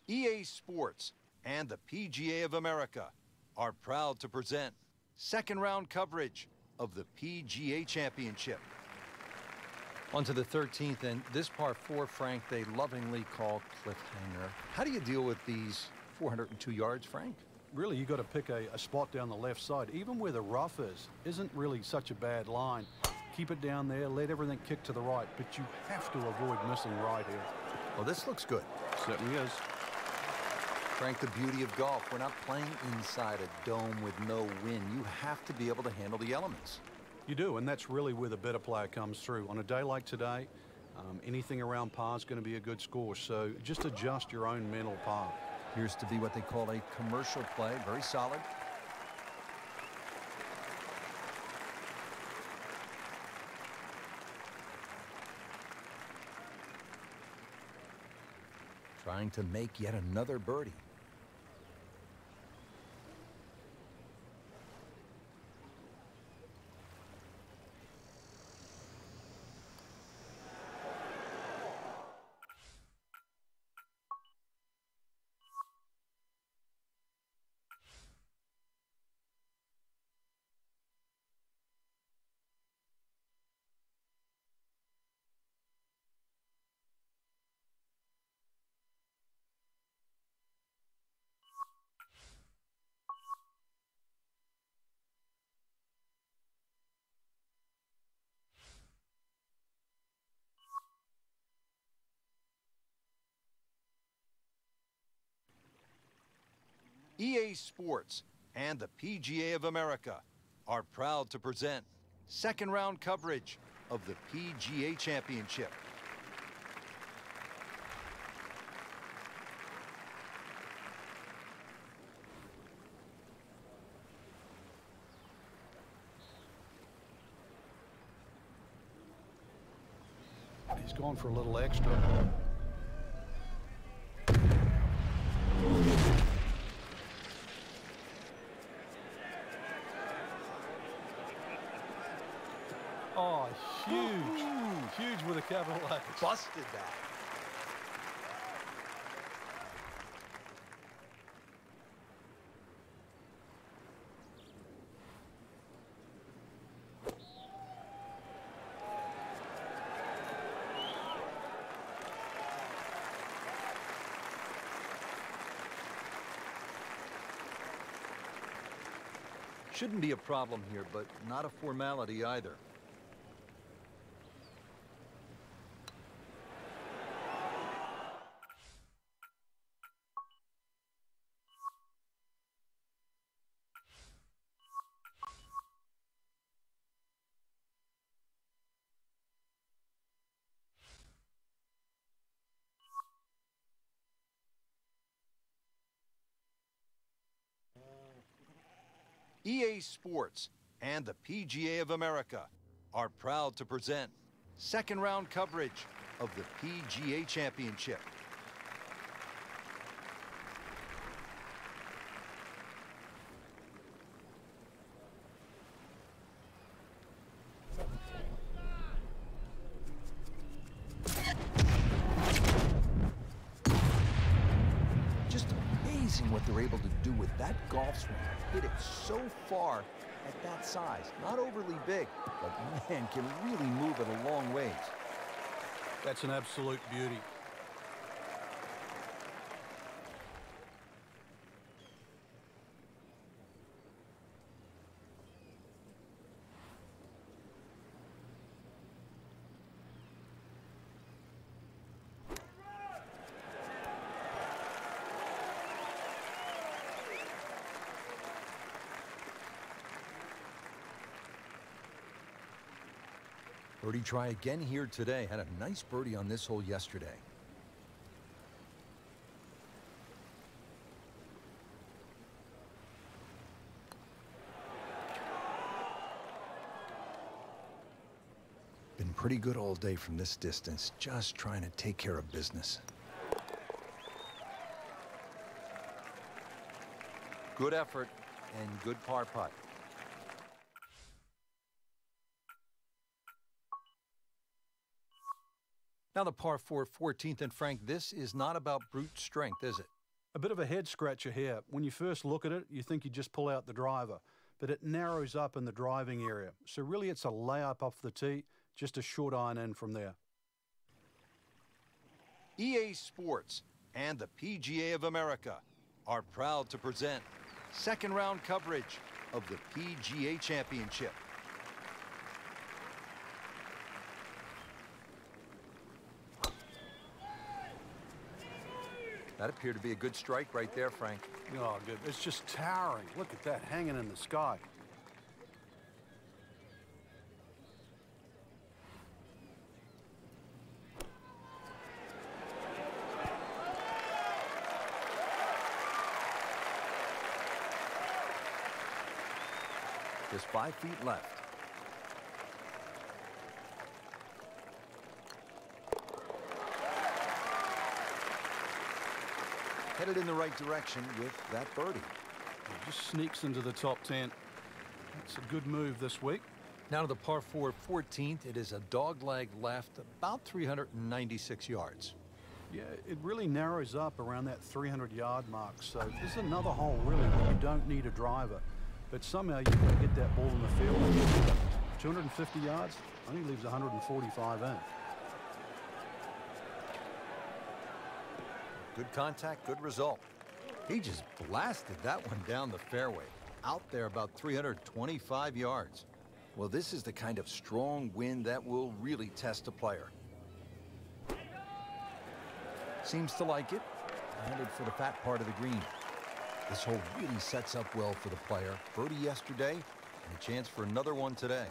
EA Sports and the PGA of America are proud to present second round coverage of the PGA Championship. On to the 13th, and this par 4, Frank, they lovingly call cliffhanger. How do you deal with these 402 yards, Frank? Really, you got to pick a spot down the left side. Even where the rough isn't really such a bad line. Keep it down there, let everything kick to the right, but you have to avoid missing right here. Well, this looks good. Certainly is. Frank, the beauty of golf, we're not playing inside a dome with no wind. You have to be able to handle the elements. You do, and that's really where the better player comes through. On a day like today, anything around par is going to be a good score, so just adjust your own mental par. Appears to be what they call a commercial play, very solid. Trying to make yet another birdie. EA Sports and the PGA of America are proud to present second round coverage of the PGA Championship. He's going for a little extra. Oh, huge. Huge with a capital H. Busted that. Shouldn't be a problem here, but not a formality either. EA Sports and the PGA of America are proud to present second round coverage of the PGA Championship. Just amazing what they're able to do with that golf swing. Hit it so far at that size. Not overly big, but man, can really move it a long ways. That's an absolute beauty. Birdie try again here today. Had a nice birdie on this hole yesterday. Been pretty good all day from this distance, just trying to take care of business. Good effort and good par putt. Now the par 4 14th, and Frank, this is not about brute strength, is it? A bit of a head scratcher here. When you first look at it, you think you just pull out the driver, but it narrows up in the driving area. So really it's a layup off the tee, just a short iron in from there. EA Sports and the PGA of America are proud to present second round coverage of the PGA Championship. That appeared to be a good strike right there, Frank. Oh, good. It's just towering. Look at that hanging in the sky. Just 5 feet left. Headed in the right direction with that birdie. It just sneaks into the top 10. That's a good move this week. Now to the par 4 14th. It is a dogleg left, about 396 yards. Yeah, it really narrows up around that 300-yard mark. So this is another hole, really, where you don't need a driver. But somehow you've got to get that ball in the field. 250 yards, only leaves 145 in. Good contact, good result. He just blasted that one down the fairway, out there about 325 yards. Well, this is the kind of strong wind that will really test a player. Seems to like it. Headed for the fat part of the green. This hole really sets up well for the player. Birdie yesterday, and a chance for another one today.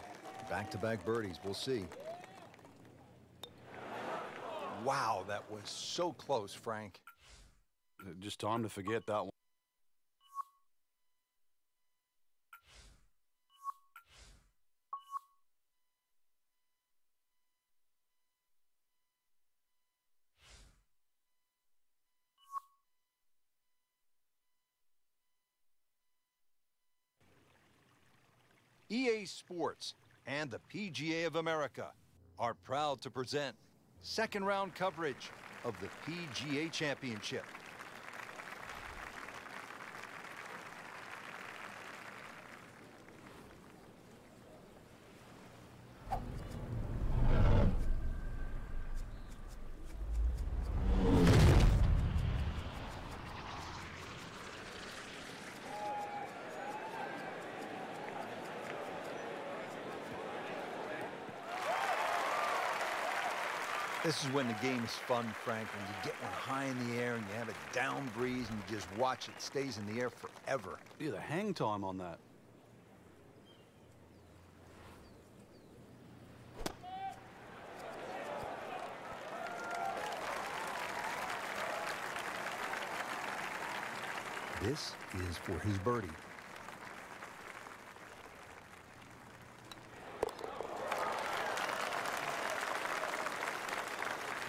Back-to-back birdies, we'll see. Wow, that was so close, Frank. Just time to forget that one. EA Sports and the PGA of America are proud to present second round coverage of the PGA Championship. This is when the game is fun, Frank, when you get one high in the air and you have a down breeze and you just watch it stays in the air forever. Yeah, the hang time on that. This is for his birdie.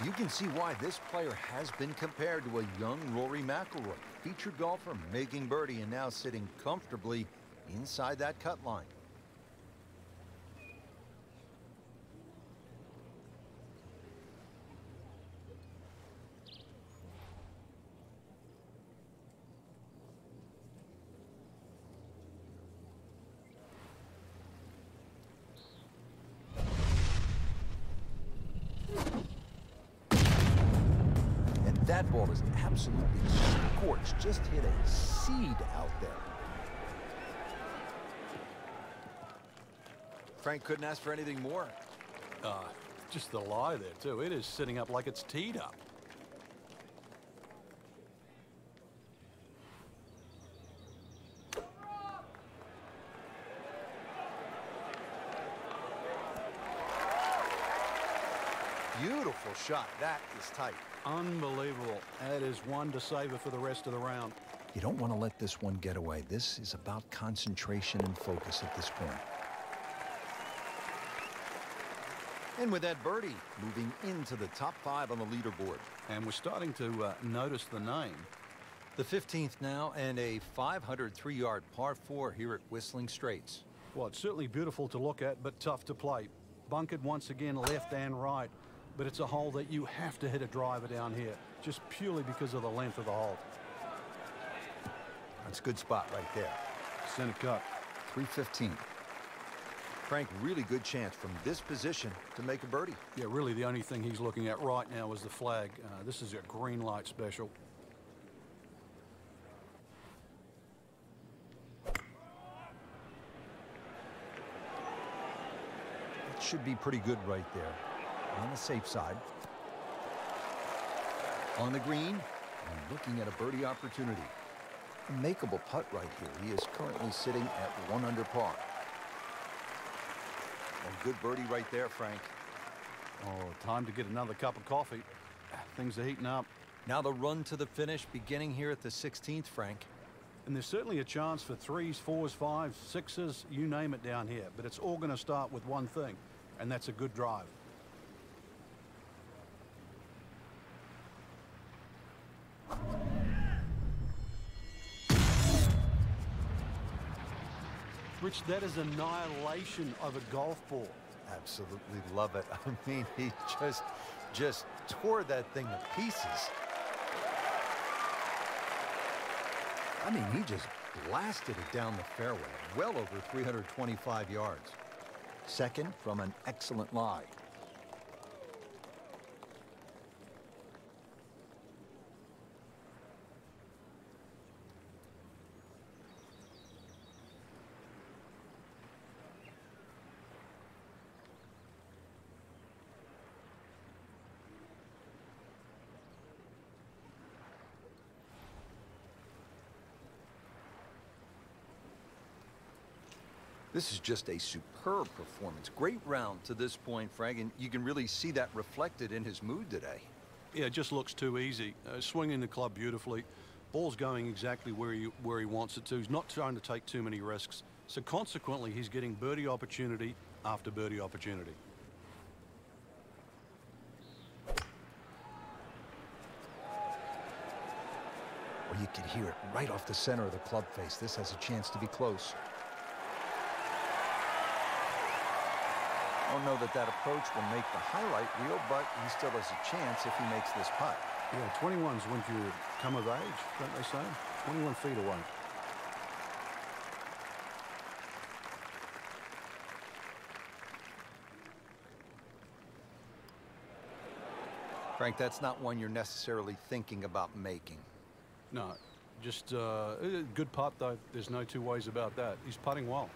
You can see why this player has been compared to a young Rory McIlroy, featured golfer making birdie and now sitting comfortably inside that cut line. That ball is absolutely scorched. Just hit a seed out there. Frank couldn't ask for anything more. Just the lie there, too. It is sitting up like it's teed up. Beautiful shot. That is tight. Unbelievable. That is one to savor for the rest of the round. You don't want to let this one get away. This is about concentration and focus at this point. And with that birdie, moving into the top 5 on the leaderboard. And we're starting to notice the name. The 15th now, and a 503-yard par 4 here at Whistling Straits. Well, it's certainly beautiful to look at, but tough to play. Bunkered once again left and right. But it's a hole that you have to hit a driver down here, just purely because of the length of the hole. That's a good spot right there. Center cut. 315. Frank, really good chance from this position to make a birdie. Yeah, really the only thing he's looking at right now is the flag. This is a green light special. It should be pretty good right there. On the safe side. On the green, and looking at a birdie opportunity. A makeable putt right here. He is currently sitting at 1 under par. A good birdie right there, Frank. Oh, time to get another cup of coffee. Things are heating up. Now the run to the finish beginning here at the 16th, Frank. And there's certainly a chance for 3s, 4s, 5s, 6s, you name it down here. But it's all going to start with one thing, and that's a good drive. Rich, that is annihilation of a golf ball. Absolutely love it. I mean, he just tore that thing to pieces. I mean, he just blasted it down the fairway, well over 325 yards. Second from an excellent lie. This is just a superb performance. Great round to this point, Frank, and you can really see that reflected in his mood today. Yeah, it just looks too easy. Swinging the club beautifully. Ball's going exactly where he wants it to. He's not trying to take too many risks. So consequently, he's getting birdie opportunity after birdie opportunity. Well, you could hear it right off the center of the club face. This has a chance to be close. I don't know that that approach will make the highlight reel, but he still has a chance if he makes this putt. Yeah, 21's when you come of age, don't they say? 21 feet away. Frank, that's not one you're necessarily thinking about making. No, just good putt, though. There's no two ways about that. He's putting well.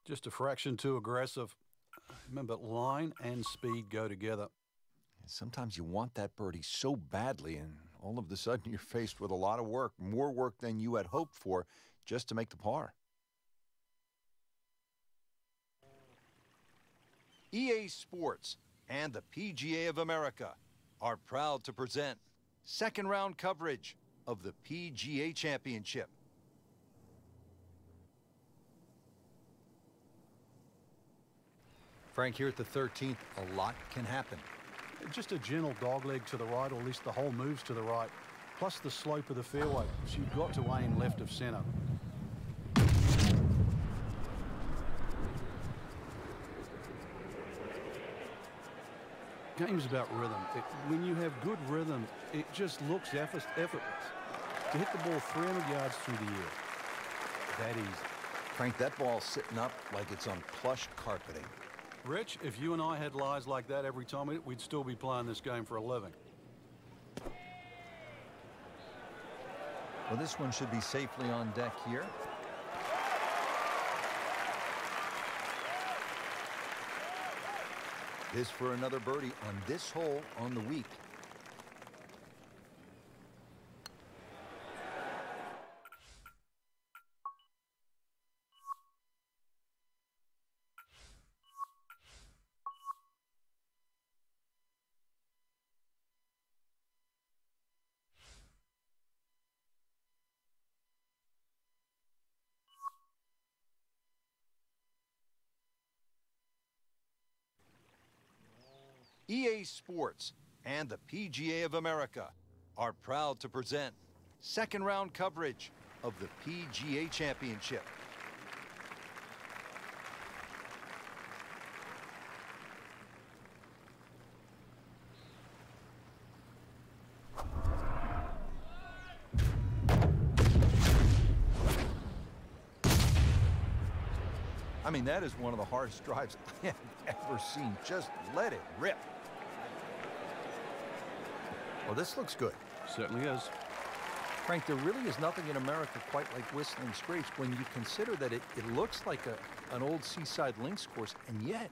Just a fraction too aggressive. Remember, line and speed go together. Sometimes you want that birdie so badly, and all of a sudden you're faced with a lot of work, more work than you had hoped for, just to make the par. EA Sports and the PGA of America are proud to present second round coverage of the PGA Championship. Frank, here at the 13th, a lot can happen. Just a gentle dogleg to the right, or at least the hole moves to the right, plus the slope of the fairway. So you've got to aim left of center. Game's about rhythm. When you have good rhythm, it just looks effortless. To hit the ball 300 yards through the air, that easy. Frank, that ball's sitting up like it's on plush carpeting. Rich, if you and I had lies like that every time, we'd still be playing this game for a living. Well, this one should be safely on deck here. This for another birdie on this hole on the week. EA Sports and the PGA of America are proud to present second round coverage of the PGA Championship. I mean, that is one of the hardest drives I have ever seen. Just let it rip. Well, this looks good. Certainly is. Frank, there really is nothing in America quite like Whistling Straits when you consider that it looks like an old seaside links course, and yet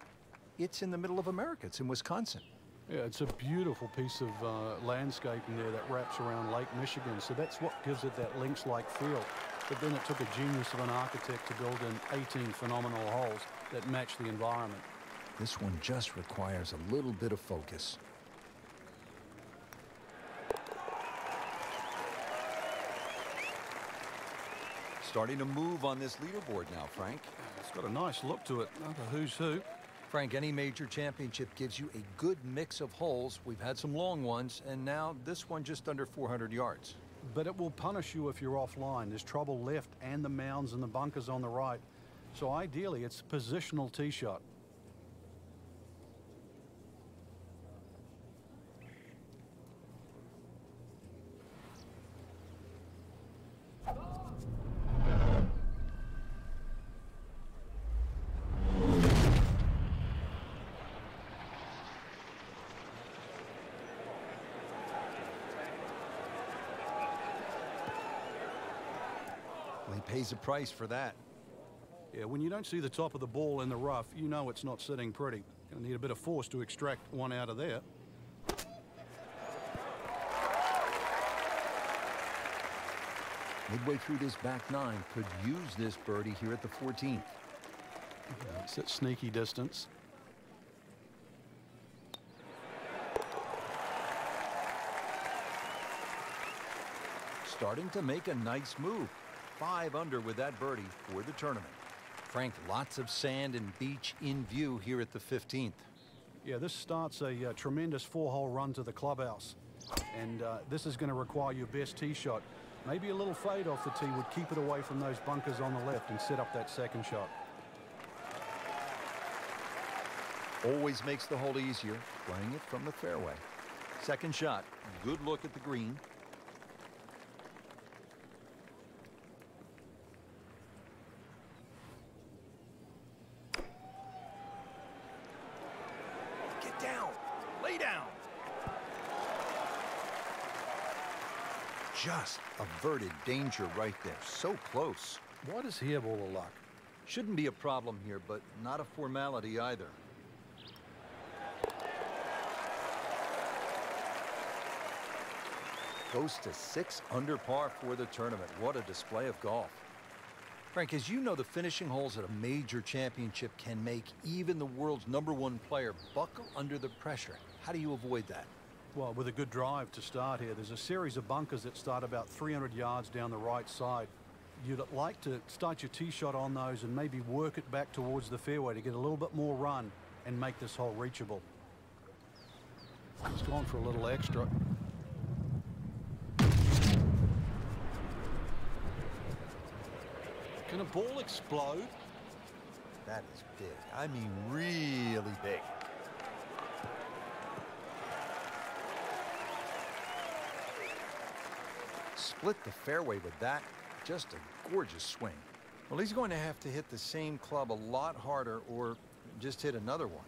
it's in the middle of America. It's in Wisconsin. Yeah, it's a beautiful piece of landscaping there that wraps around Lake Michigan. So that's what gives it that links-like feel. But then it took a genius of an architect to build in 18 phenomenal holes that match the environment. This one just requires a little bit of focus. Starting to move on this leaderboard now, Frank. It's got a nice look to it. Another who's who. Frank, any major championship gives you a good mix of holes. We've had some long ones, and now this one just under 400 yards. But it will punish you if you're offline. There's trouble left and the mounds and the bunkers on the right. So ideally, it's a positional tee shot. He pays a price for that. Yeah, when you don't see the top of the ball in the rough, you know it's not sitting pretty. Gonna need a bit of force to extract one out of there. Midway through this back nine, could use this birdie here at the 14th. It's at sneaky distance. Starting to make a nice move. 5 under with that birdie for the tournament. Frank, lots of sand and beach in view here at the 15th. Yeah, this starts a tremendous 4-hole run to the clubhouse. And this is going to require your best tee shot. Maybe a little fade off the tee would keep it away from those bunkers on the left and set up that second shot. Always makes the hole easier, playing it from the fairway. Second shot, good look at the green. Get down, lay down. Just averted danger right there, so close. What is he have all the luck? Shouldn't be a problem here, but not a formality either. Goes to 6 under par for the tournament. What a display of golf. Frank, as you know, the finishing holes at a major championship can make even the world's #1 player buckle under the pressure. How do you avoid that? Well, with a good drive to start here, there's a series of bunkers that start about 300 yards down the right side. You'd like to start your tee shot on those and maybe work it back towards the fairway to get a little bit more run and make this hole reachable. He's gone for a little extra. Can a ball explode? That is big. I mean, really big. Split the fairway with that. Just a gorgeous swing. Well, he's going to have to hit the same club a lot harder or just hit another one.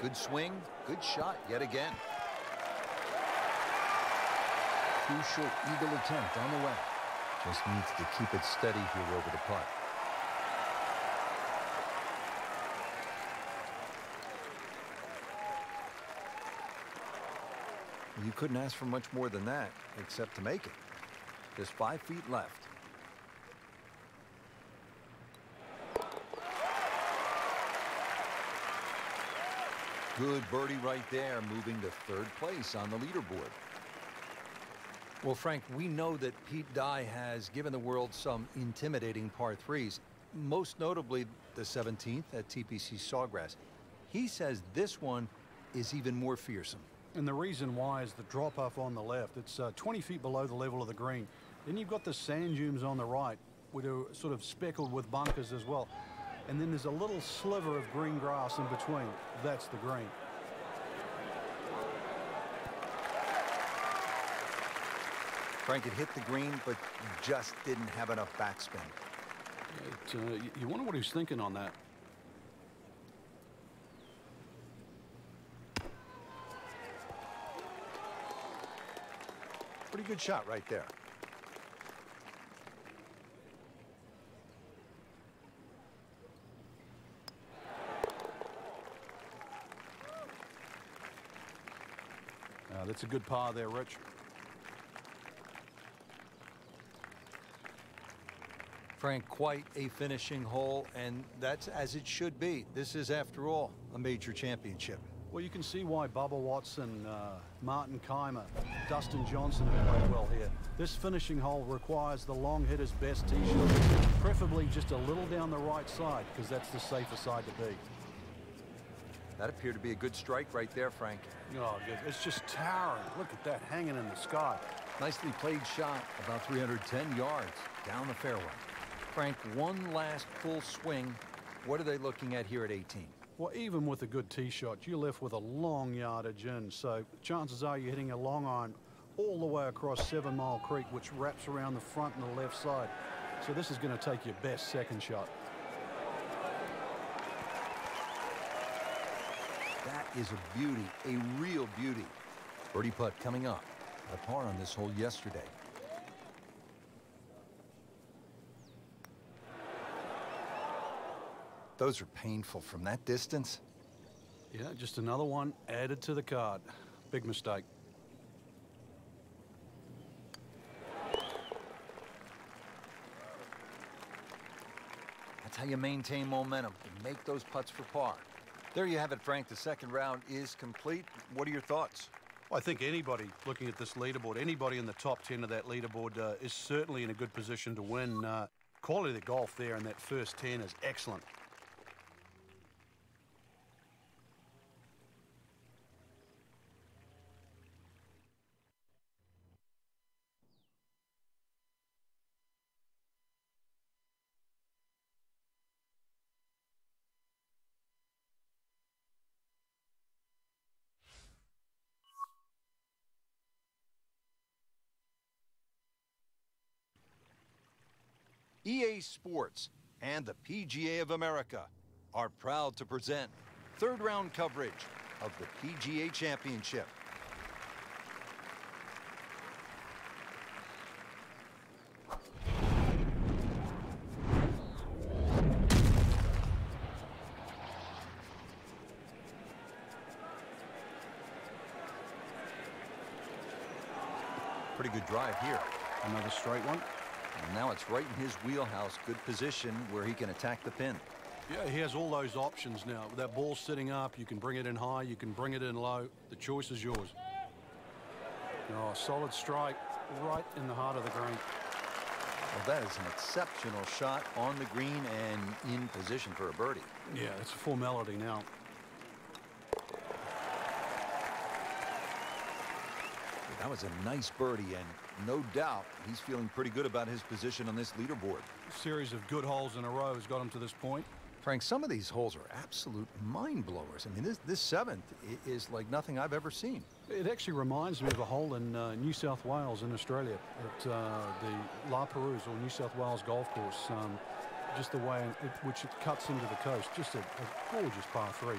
Good swing, good shot yet again. Crucial eagle attempt on the way. Just needs to keep it steady here over the putt. You couldn't ask for much more than that, except to make it. Just 5 feet left. Good birdie right there, moving to 3rd place on the leaderboard. Well, Frank, we know that Pete Dye has given the world some intimidating par 3s, most notably the 17th at TPC Sawgrass. He says this one is even more fearsome. And the reason why is the drop-off on the left. It's 20 feet below the level of the green. Then you've got the sand dunes on the right, which are sort of speckled with bunkers as well. And then there's a little sliver of green grass in between. That's the green. Frank, it hit the green, but just didn't have enough backspin. You wonder what he's thinking on that. Pretty good shot right there. That's a good par there, Rich. Frank, quite a finishing hole, and that's as it should be. This is, after all, a major championship. Well, you can see why Bubba Watson, Martin Keimer, Dustin Johnson have played well here. This finishing hole requires the long hitter's best tee shot, preferably just a little down the right side, because that's the safer side to be. That appeared to be a good strike right there, Frank. Oh, good. It's just towering. Look at that hanging in the sky. Nicely played shot, about 310 yards down the fairway. Frank, one last full swing. What are they looking at here at 18? Well, even with a good tee shot, you're left with a long yardage in. So chances are you're hitting a long iron all the way across 7 Mile Creek, which wraps around the front and the left side. So this is going to take your best second shot. That is a beauty, a real beauty. Birdie putt coming up. A par on this hole yesterday. Those are painful from that distance. Yeah, just another one added to the card. Big mistake. That's how you maintain momentum and make those putts for par. There you have it, Frank. The second round is complete. What are your thoughts? Well, I think anybody looking at this leaderboard, anybody in the top 10 of that leaderboard is certainly in a good position to win. Quality of the golf there in that first 10 is excellent. EA Sports and the PGA of America are proud to present third round coverage of the PGA Championship. Pretty good drive here. Another straight one. And now it's right in his wheelhouse. Good position where he can attack the pin. Yeah, he has all those options now. With that ball sitting up, you can bring it in high, you can bring it in low. The choice is yours. Oh, solid strike right in the heart of the green. Well, that is an exceptional shot on the green and in position for a birdie. Yeah, it's a formality now. That was a nice birdie, and no doubt he's feeling pretty good about his position on this leaderboard. A series of good holes in a row has got him to this point. Frank, some of these holes are absolute mind blowers. I mean, this seventh is like nothing I've ever seen. It actually reminds me of a hole in New South Wales in Australia at the La Perouse or New South Wales golf course. Just the way in which it cuts into the coast. Just a gorgeous par 3.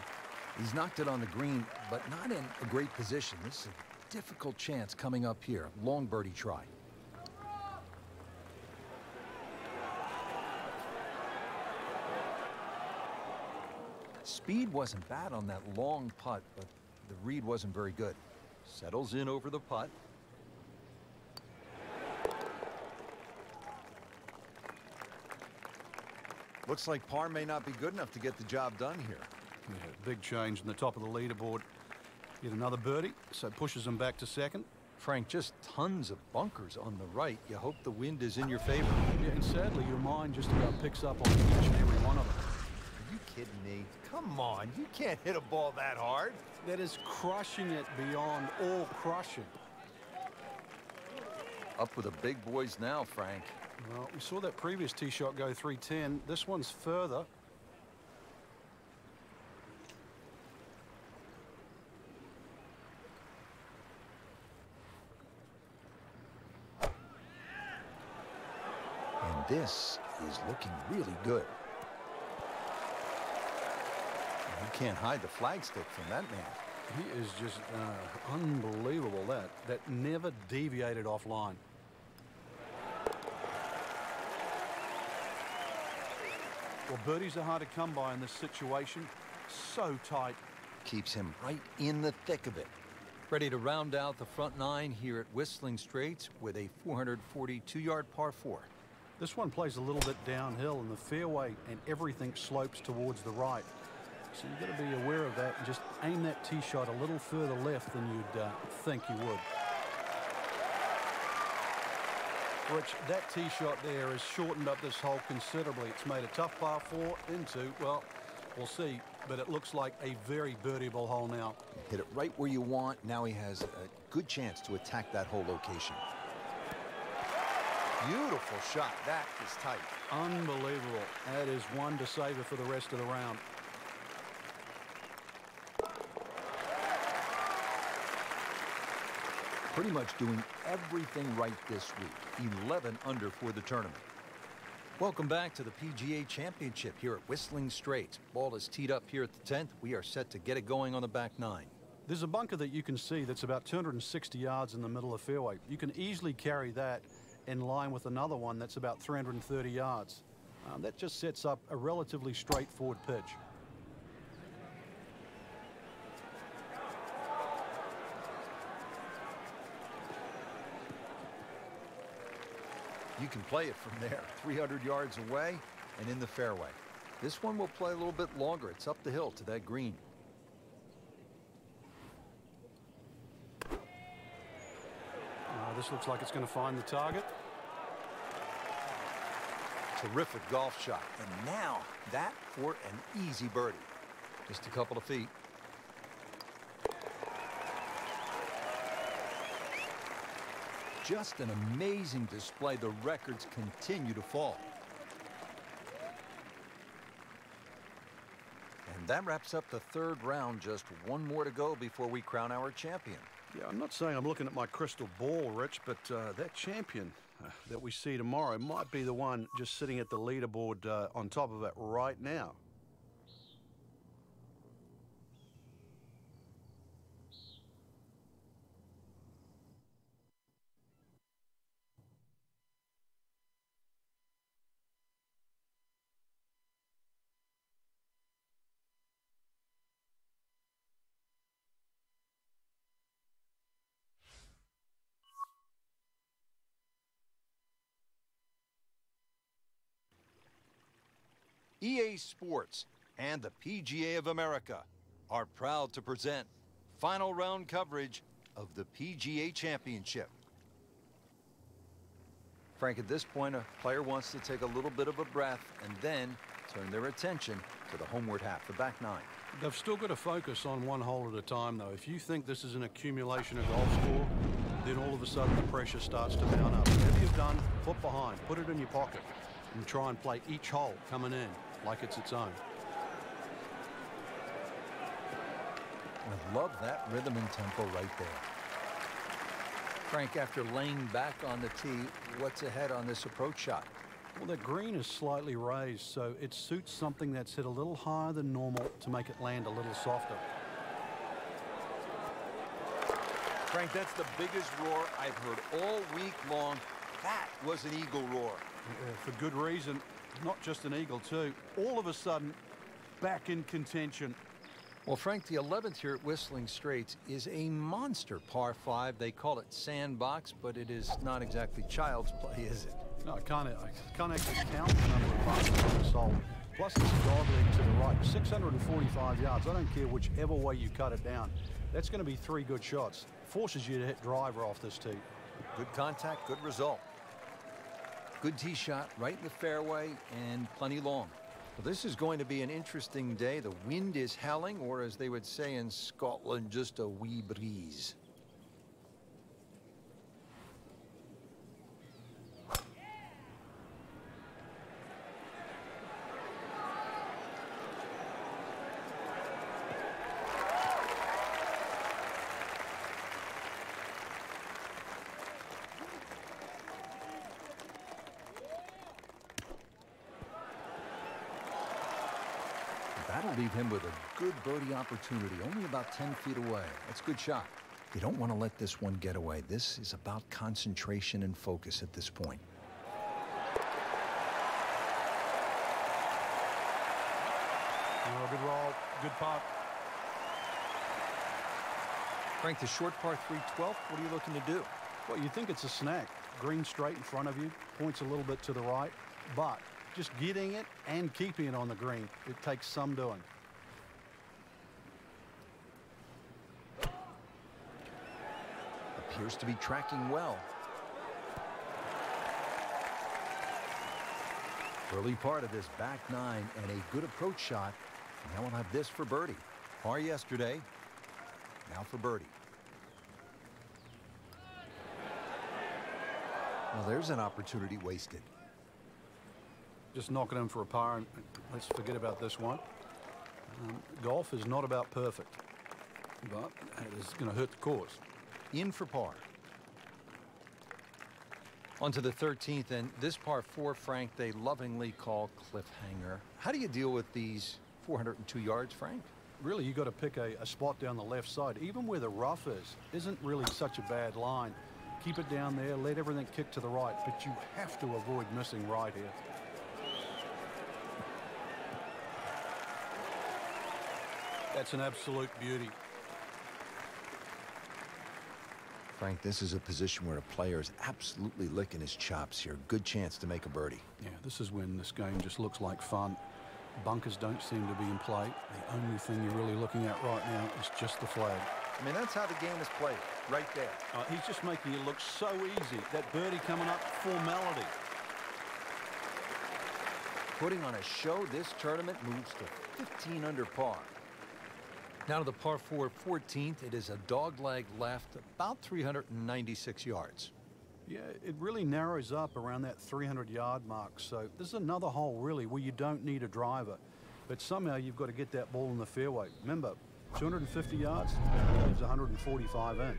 He's knocked it on the green, but not in a great position. This is a difficult chance coming up here. Long birdie try. Speed wasn't bad on that long putt, but the read wasn't very good. Settles in over the putt. Looks like par may not be good enough to get the job done here. Yeah, big change in the top of the leaderboard. Get another birdie, so pushes him back to second. Frank, just tons of bunkers on the right. You hope the wind is in your favor. Yeah, and sadly, your mind just about picks up on each and every one of them. Are you kidding me? Come on, you can't hit a ball that hard. That is crushing it beyond all crushing. Up with the big boys now, Frank. Well, we saw that previous tee shot go 310. This one's further. this is looking really good. You can't hide the flagstick from that man. He is just unbelievable. That never deviated offline. Well, birdies are hard to come by in this situation. So tight. Keeps him right in the thick of it. Ready to round out the front nine here at Whistling Straits with a 442-yard par 4. This one plays a little bit downhill in the fairway, and everything slopes towards the right. So you've got to be aware of that and just aim that tee shot a little further left than you'd think you would. Rich, that tee shot there has shortened up this hole considerably. It's made a tough par 4 into, well, we'll see, but it looks like a very birdieable hole now. Hit it right where you want. Now he has a good chance to attack that hole location. Beautiful shot. That is tight. Unbelievable. That is one to savor for the rest of the round. Pretty much doing everything right this week. 11 under for the tournament. Welcome back to the PGA Championship here at Whistling Straits. Ball is teed up here at the 10th. We are set to get it going on the back nine. There's a bunker that you can see that's about 260 yards in the middle of fairway. You can easily carry that in line with another one that's about 330 yards. That just sets up a relatively straightforward pitch. You can play it from there, 300 yards away and in the fairway. This one will play a little bit longer. It's up the hill to that green. This looks like it's going to find the target. Terrific golf shot. And now that for an easy birdie. Just a couple of feet. Just an amazing display. The records continue to fall. And that wraps up the third round. Just one more to go before we crown our champion. Yeah, I'm not saying I'm looking at my crystal ball, Rich, but that champion that we see tomorrow might be the one just sitting at the leaderboard on top of it right now. EA Sports and the PGA of America are proud to present final round coverage of the PGA Championship. Frank, at this point, a player wants to take a little bit of a breath and then turn their attention to the homeward half, the back nine. They've still got to focus on one hole at a time, though. If you think this is an accumulation of golf score, then all of a sudden the pressure starts to mount up. Whatever you've done, foot behind, put it in your pocket, and try and play each hole coming in like it's its own. I love that rhythm and tempo right there. Frank, after laying back on the tee, what's ahead on this approach shot? Well, the green is slightly raised, so it suits something that's hit a little higher than normal to make it land a little softer. Frank, that's the biggest roar I've heard all week long. That was an eagle roar. For good reason. Not just an eagle, too. All of a sudden, back in contention. Well, Frank, the 11th here at Whistling Straits is a monster par 5. They call it sandbox, but it is not exactly child's play, is it? No, I can't actually count the number of bunkers on this hole. Plus, it's a dog leg to the right. 645 yards. I don't care whichever way you cut it down. That's going to be 3 good shots. Forces you to hit driver off this tee. Good contact, good result. Good tee shot right in the fairway and plenty long. Well, this is going to be an interesting day. The wind is howling, or as they would say in Scotland, just a wee breeze. That'll leave him with a good birdie opportunity, only about 10 feet away. That's a good shot. You don't want to let this one get away. This is about concentration and focus at this point. Oh, good roll, good putt. Frank, the short par 3 12th, what are you looking to do? Well, you think it's a snack. Green straight in front of you, points a little bit to the right, but just getting it and keeping it on the green, it takes some doing. Appears to be tracking well. Early part of this back nine and a good approach shot. Now we'll have this for birdie. Par yesterday, now for birdie. Well, there's an opportunity wasted. Just knocking in for a par, and let's forget about this one. Golf is not about perfect, but it is going to hurt the cause. In for par. On to the 13th, and this par 4, Frank, they lovingly call cliffhanger. How do you deal with these 402 yards, Frank? Really, you got to pick a spot down the left side. Even where the rough isn't really such a bad line. Keep it down there, let everything kick to the right, but you have to avoid missing right here. That's an absolute beauty. Frank, this is a position where a player is absolutely licking his chops here. Good chance to make a birdie. Yeah, this is when this game just looks like fun. Bunkers don't seem to be in play. The only thing you're really looking at right now is just the flag. I mean, that's how the game is played, right there. He's just making it look so easy. That birdie coming up, formality. Putting on a show, this tournament moves to 15 under par. Now to the par 4 14th. It is a dogleg left, about 396 yards. Yeah, it really narrows up around that 300-yard mark. So this is another hole, really, where you don't need a driver. But somehow you've got to get that ball in the fairway. Remember, 250 yards, leaves 145 in.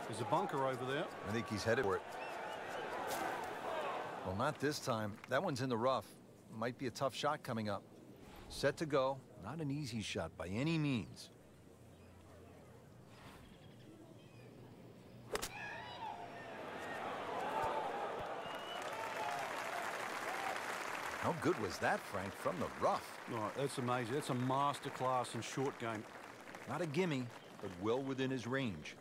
There's a bunker over there. I think he's headed for it. Well, not this time. That one's in the rough. Might be a tough shot coming up. Set to go. Not an easy shot by any means. How good was that, Frank, from the rough? Oh, that's amazing. That's a master class in short game. Not a gimme, but well within his range.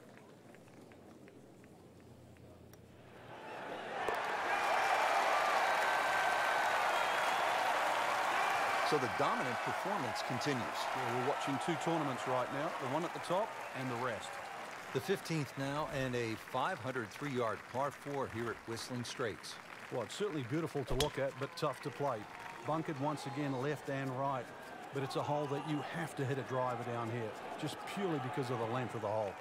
So the dominant performance continues. Yeah, we're watching two tournaments right now, the one at the top and the rest. The 15th now, and a 503-yard par 4 here at Whistling Straits. Well, it's certainly beautiful to look at, but tough to play. Bunkered once again, left and right. But it's a hole that you have to hit a driver down here, just purely because of the length of the hole.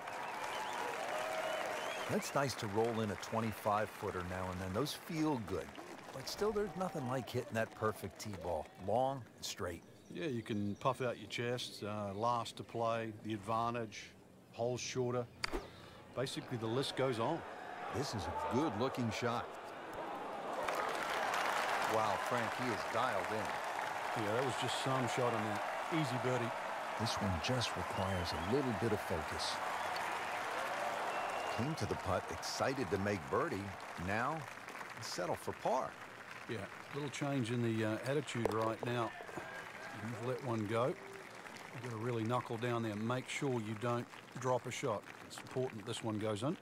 It's nice to roll in a 25-footer now and then. Those feel good. But still, there's nothing like hitting that perfect tee ball. Long and straight. Yeah, you can puff out your chest, last to play, the advantage, holes shorter. Basically, the list goes on. This is a good-looking shot. Wow, Frank, he is dialed in. Yeah, that was just some shot on that. Easy birdie. This one just requires a little bit of focus. Came to the putt, excited to make birdie. Now, settle for par. Yeah, little change in the attitude right now. You've let one go. You've got to really knuckle down there and make sure you don't drop a shot. It's important this one goes in.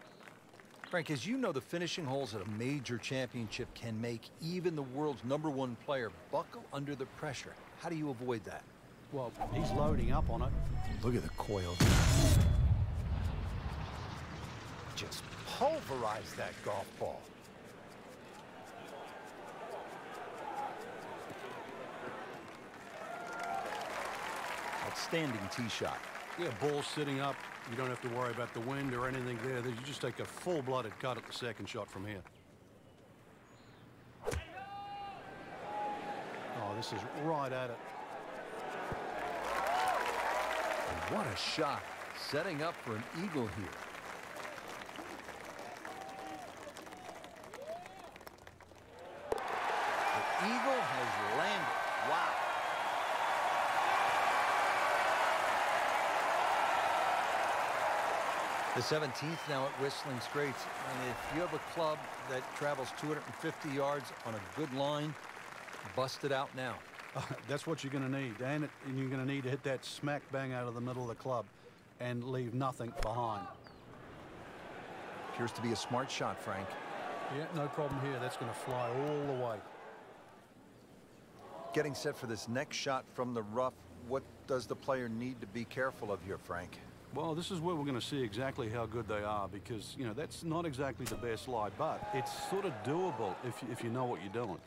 Frank, as you know, the finishing holes at a major championship can make even the world's #1 player buckle under the pressure. How do you avoid that? Well, he's loading up on it. Look at the coil. Just pulverize that golf ball. Outstanding tee shot. Yeah, ball sitting up. You don't have to worry about the wind or anything there. You just take a full-blooded cut at the second shot from here. Oh, this is right at it. And what a shot. Setting up for an eagle here. eagle has landed. Wow. The 17th now at Whistling Straits. And if you have a club that travels 250 yards on a good line, bust it out now. That's what you're going to need, and you're going to need to hit that smack bang out of the middle of the club and leave nothing behind. Appears to be a smart shot, Frank. Yeah, no problem here. That's going to fly all the way. Getting set for this next shot from the rough, what does the player need to be careful of here, Frank? Well, this is where we're going to see exactly how good they are because, you know, that's not exactly the best lie, but it's sort of doable if you know what you're doing.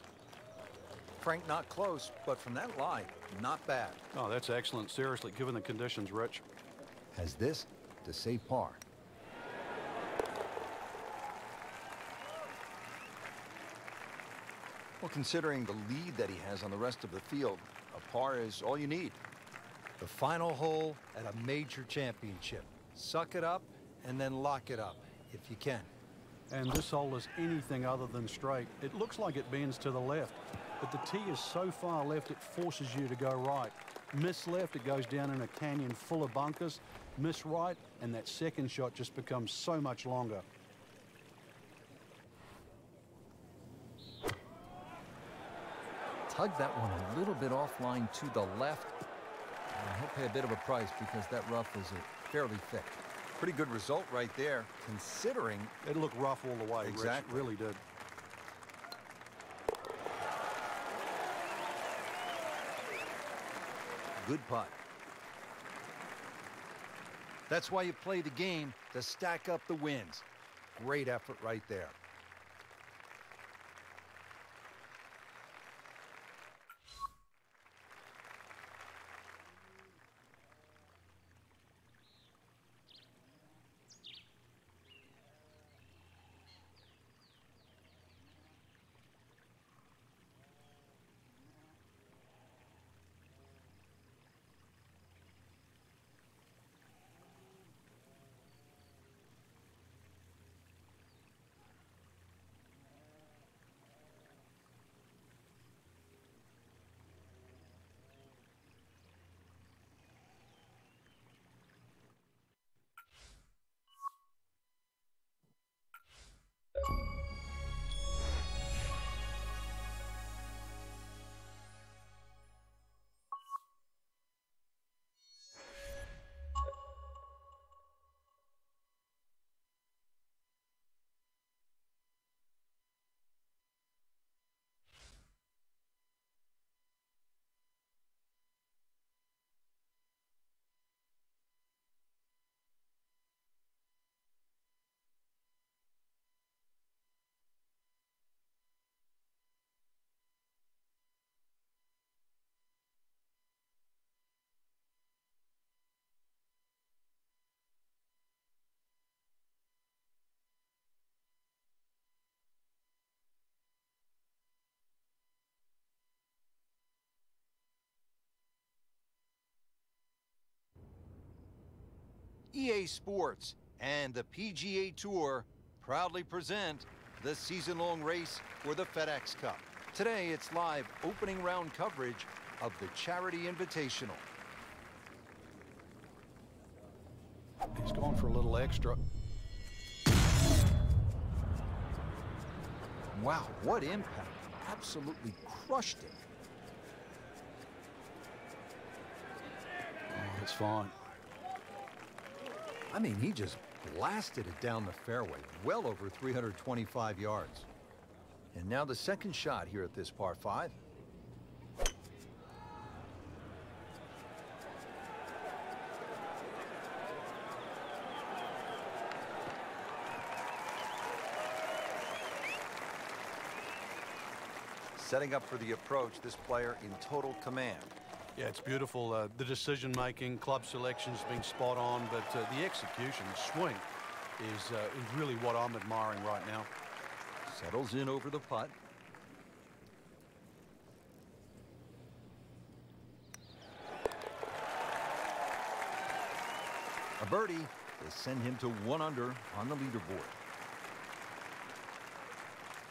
Frank, not close, but from that lie, not bad. Oh, that's excellent. Seriously, given the conditions, Rich. Has this to save par. Well, considering the lead that he has on the rest of the field, a par is all you need. The final hole at a major championship. Suck it up and then lock it up if you can. And this hole is anything other than straight. It looks like it bends to the left, but the tee is so far left it forces you to go right. Miss left, it goes down in a canyon full of bunkers. Miss right, and that second shot just becomes so much longer. Tug that one a little bit offline to the left. And he'll pay a bit of a price because that rough is fairly thick. Pretty good result right there, considering... It looked rough all the way, Exactly. Rich. It really did. Good putt. That's why you play the game, to stack up the wins. Great effort right there. EA Sports and the PGA Tour proudly present the season-long race for the FedEx Cup. Today, it's live opening round coverage of the Charity Invitational. He's going for a little extra. Wow, what impact. Absolutely crushed it. Oh, it's fine. I mean, he just blasted it down the fairway, well over 325 yards. And now the second shot here at this par 5. Setting up for the approach, this player in total command. Yeah, it's beautiful. The decision-making, club selection's been spot on, but the execution, the swing, is really what I'm admiring right now. Settles in over the putt. A birdie to send him to 1 under on the leaderboard.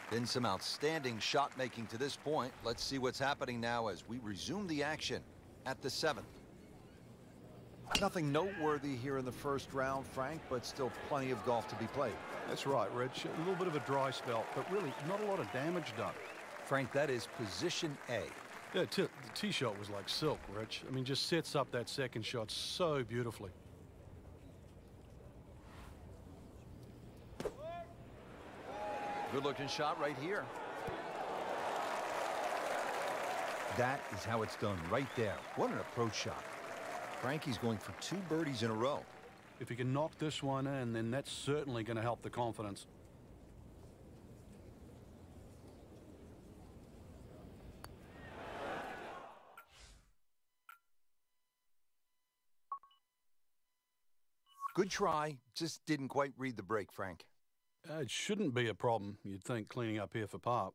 Been some outstanding shot making to this point. Let's see what's happening now as we resume the action at the 7th. Nothing noteworthy here in the first round, Frank, but still plenty of golf to be played. That's right, Rich. A little bit of a dry spell, but really not a lot of damage done. Frank, that is position A. Yeah, the tee shot was like silk, Rich. I mean, just sets up that second shot so beautifully. Good-looking shot right here. That is how it's done right there. What an approach shot. Frankie's going for 2 birdies in a row. If he can knock this one in, then that's certainly going to help the confidence. Good try, just didn't quite read the break, Frank. It shouldn't be a problem, you'd think, cleaning up here for par.